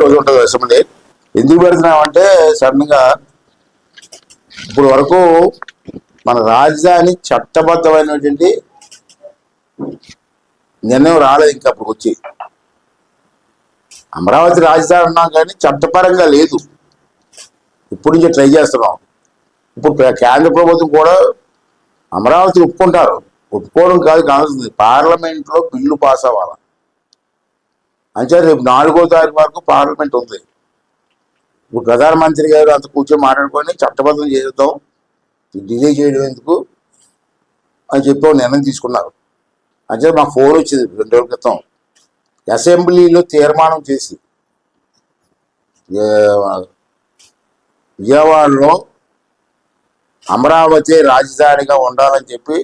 రోజు ఉంటుంది అసెంబ్లీ. ఎందుకు పెడుతున్నామంటే సడన్గా ఇప్పుడు వరకు మన రాజధాని చట్టబద్ధమైనటువంటి నిర్ణయం రాలేదు. ఇంకా అప్పుడు వచ్చి అమరావతి రాజధాని అన్నాం కానీ చట్టపరంగా లేదు. ఇప్పుడు నుంచి ట్రై చేస్తున్నాం. ఇప్పుడు కేంద్ర ప్రభుత్వం కూడా అమరావతి ఒప్పుకుంటారు. ఒప్పుకోవడం కాదు కావాల్సింది పార్లమెంట్లో బిల్లు పాస్ అవ్వాలి. అంటే రేపు 4వ తారీఖు వరకు పార్లమెంట్ ఉంది. ఇప్పుడు ప్రధానమంత్రి గారు అంత కూర్చొని మాట్లాడుకొని చట్టబద్ధం చేద్దాం, డిలే చేయడం ఎందుకు అని చెప్పి నిర్ణయం తీసుకున్నారు. అంటే మాకు ఫోన్ వచ్చింది 2 రోజుల క్రితం. అసెంబ్లీలో తీర్మానం చేసి విజయవాడలో అమరావతి రాజధానిగా ఉండాలని చెప్పి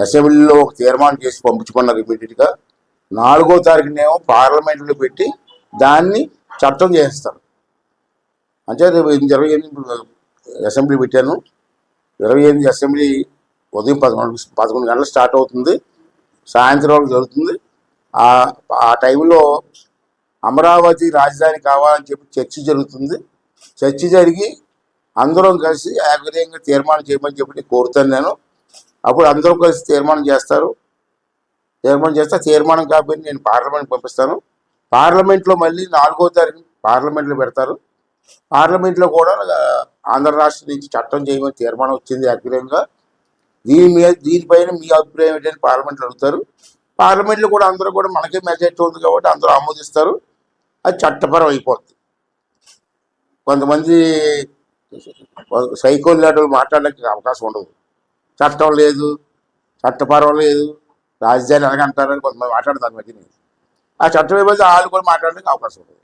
అసెంబ్లీలో ఒక తీర్మానం చేసి పంపించుకున్నారు. ఇమీడియట్గా 4వ తారీఖునేమో పార్లమెంట్లో పెట్టి దాన్ని చట్టం చేస్తారు. అంటే రేపు 28 అసెంబ్లీ పెట్టాను. 28 అసెంబ్లీ ఉదయం 11 గంటలు స్టార్ట్ అవుతుంది, సాయంత్రం వరకు జరుగుతుంది. ఆ టైంలో అమరావతి రాజధాని కావాలని చెప్పి చర్చ జరుగుతుంది. చర్చ జరిగి అందరం కలిసి ఏకగ్రీయంగా తీర్మానం చేయమని చెప్పి కోరుతాను నేను. అప్పుడు అందరూ కలిసి తీర్మానం చేస్తారు. తీర్మానం చేస్తే తీర్మానం కాపీని నేను పార్లమెంట్ పంపిస్తాను. పార్లమెంట్లో మళ్ళీ 4వ తారీఖు పార్లమెంట్లో పెడతారు. పార్లమెంట్లో కూడా ఆంధ్ర రాష్ట్రం నుంచి చట్టం చేయమని తీర్మానం వచ్చింది ఏకగ్రీయంగా. దీనిపైన మీ అభిప్రాయం ఏంటని పార్లమెంట్లో అడుగుతారు. పార్లమెంట్లో కూడా అందరూ కూడా మనకే మెజారిటీ ఉంది కాబట్టి అందరూ ఆమోదిస్తారు. అది చట్టపరం అయిపోతుంది. కొంతమంది సైకోల్ లాంటి మాట్లాడడానికి అవకాశం ఉండదు. చట్టం లేదు, చట్టపరం లేదు, రాజధాని ఎలాగంటారని కొంతమంది మాట్లాడతారు మధ్యని. ఆ చట్టం ఏమైతే వాళ్ళు కూడా మాట్లాడడానికి అవకాశం ఉండదు.